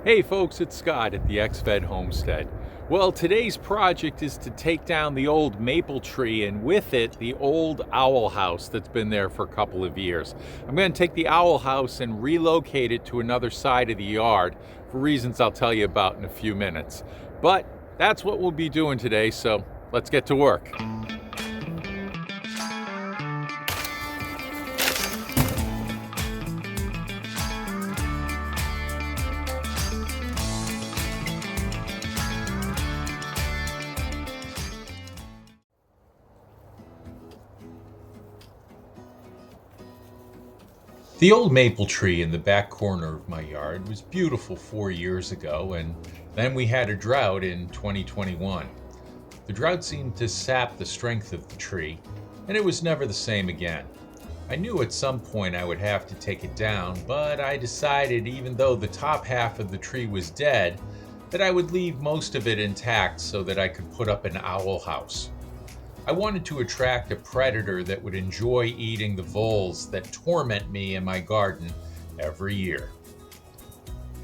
Hey folks, it's Scott at the XFed Homestead. Well, today's project is to take down the old maple tree and with it the old owl house that's been there for a couple of years. I'm going to take the owl house and relocate it to another side of the yard for reasons I'll tell you about in a few minutes. But that's what we'll be doing today, so let's get to work. The old maple tree in the back corner of my yard was beautiful 4 years ago, and then we had a drought in 2021. The drought seemed to sap the strength of the tree, and it was never the same again. I knew at some point I would have to take it down, but I decided, even though the top half of the tree was dead, that I would leave most of it intact so that I could put up an owl house. I wanted to attract a predator that would enjoy eating the voles that torment me in my garden every year.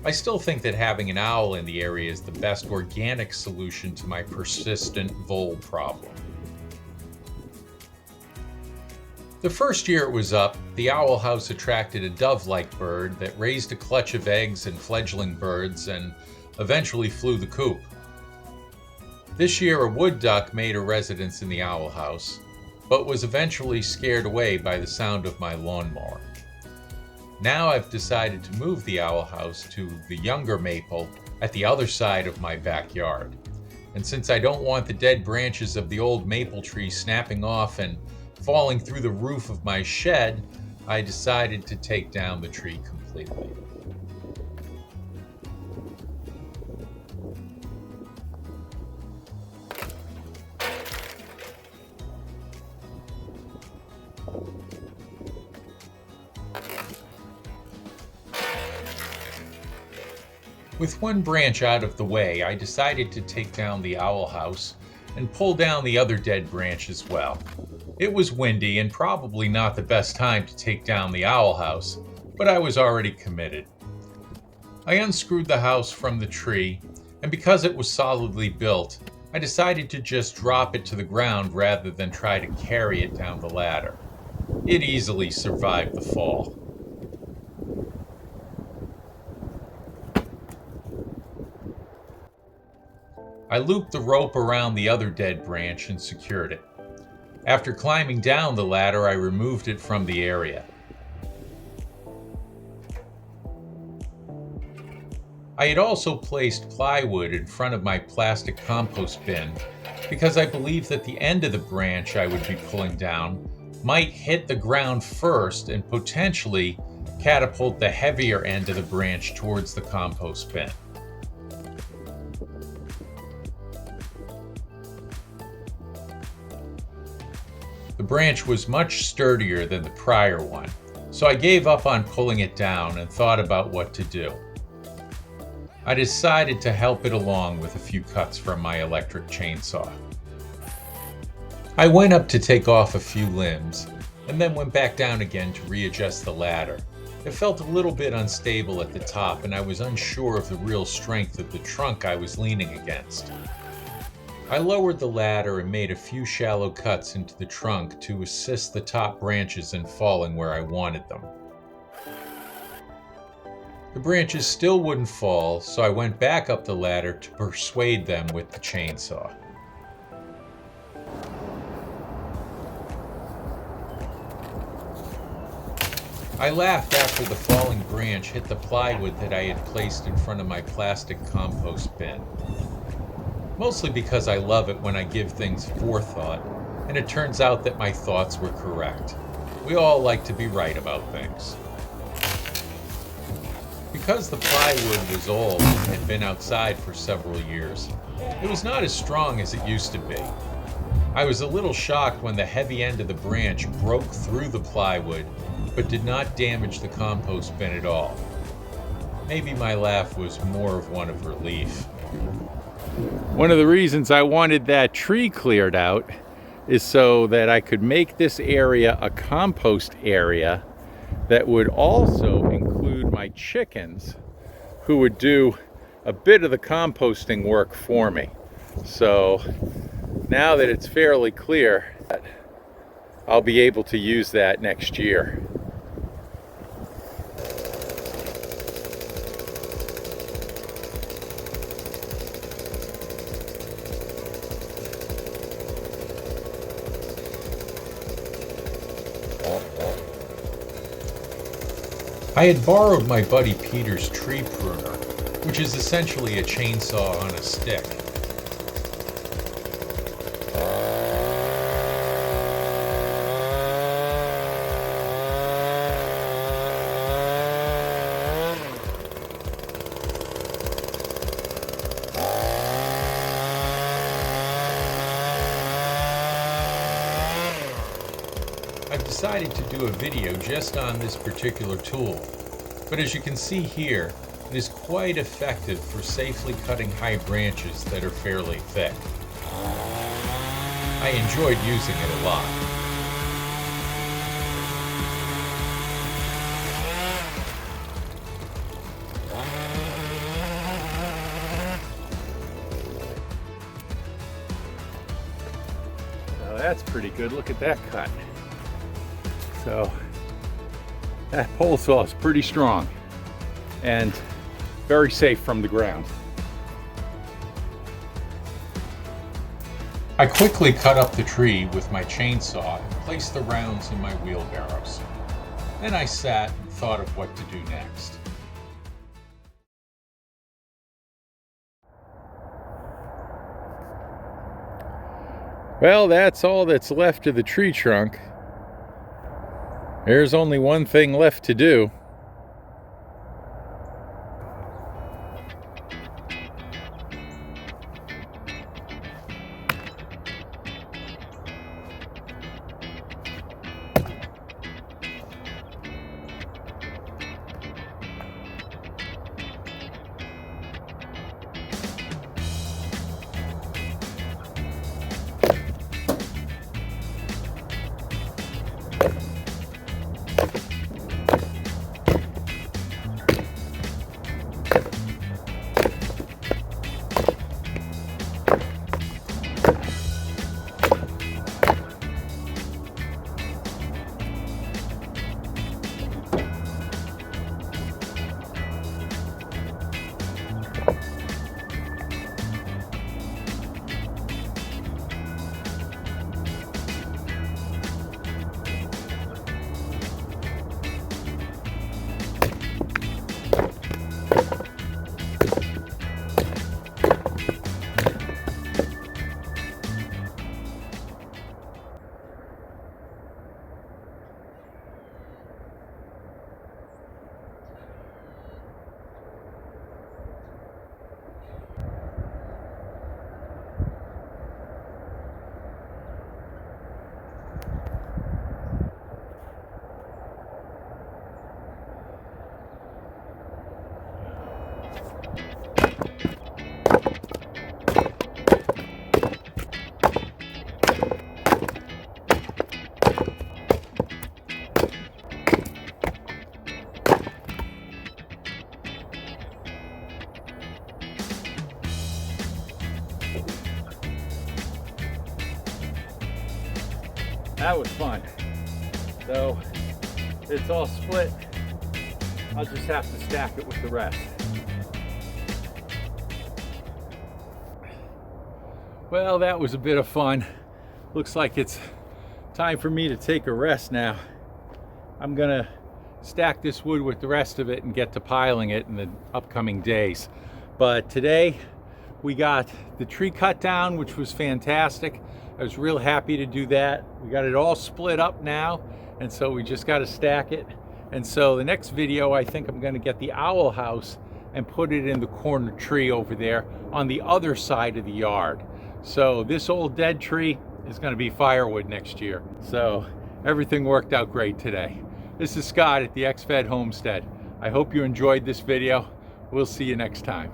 I still think that having an owl in the area is the best organic solution to my persistent vole problem. The first year it was up, the owl house attracted a dove-like bird that raised a clutch of eggs and fledgling birds and eventually flew the coop. This year a wood duck made a residence in the owl house, but was eventually scared away by the sound of my lawnmower. Now I've decided to move the owl house to the younger maple at the other side of my backyard. And since I don't want the dead branches of the old maple tree snapping off and falling through the roof of my shed, I decided to take down the tree completely. With one branch out of the way, I decided to take down the owl house and pull down the other dead branch as well. It was windy and probably not the best time to take down the owl house, but I was already committed. I unscrewed the house from the tree, and because it was solidly built, I decided to just drop it to the ground rather than try to carry it down the ladder. It easily survived the fall. I looped the rope around the other dead branch and secured it. After climbing down the ladder, I removed it from the area. I had also placed plywood in front of my plastic compost bin because I believed that the end of the branch I would be pulling down might hit the ground first and potentially catapult the heavier end of the branch towards the compost bin. The branch was much sturdier than the prior one, so I gave up on pulling it down and thought about what to do. I decided to help it along with a few cuts from my electric chainsaw. I went up to take off a few limbs, and then went back down again to readjust the ladder. It felt a little bit unstable at the top, and I was unsure of the real strength of the trunk I was leaning against. I lowered the ladder and made a few shallow cuts into the trunk to assist the top branches in falling where I wanted them. The branches still wouldn't fall, so I went back up the ladder to persuade them with the chainsaw. I laughed after the falling branch hit the plywood that I had placed in front of my plastic compost bin. Mostly because I love it when I give things forethought, and it turns out that my thoughts were correct. We all like to be right about things. Because the plywood was old and had been outside for several years, it was not as strong as it used to be. I was a little shocked when the heavy end of the branch broke through the plywood, but did not damage the compost bin at all. Maybe my laugh was more of one of relief. One of the reasons I wanted that tree cleared out is so that I could make this area a compost area that would also include my chickens, who would do a bit of the composting work for me. So now that it's fairly clear, I'll be able to use that next year. I had borrowed my buddy Peter's tree pruner, which is essentially a chainsaw on a stick. I've decided to do a video just on this particular tool, but as you can see here, it is quite effective for safely cutting high branches that are fairly thick. I enjoyed using it a lot. Now that's pretty good. Look at that cut. So that pole saw is pretty strong and very safe from the ground. I quickly cut up the tree with my chainsaw and placed the rounds in my wheelbarrows. Then I sat and thought of what to do next. Well, that's all that's left of the tree trunk. There's only one thing left to do. That was fun. So it's all split. I'll just have to stack it with the rest. Well, that was a bit of fun. Looks like it's time for me to take a rest now. I'm gonna stack this wood with the rest of it and get to piling it in the upcoming days. But today we got the tree cut down, which was fantastic. I was real happy to do that. We got it all split up now, and so we just got to stack it. And so the next video, I think I'm going to get the owl house and put it in the corner tree over there on the other side of the yard. So this old dead tree is going to be firewood next year. So everything worked out great today. This is Scott at the XFed Homestead. I hope you enjoyed this video. We'll see you next time.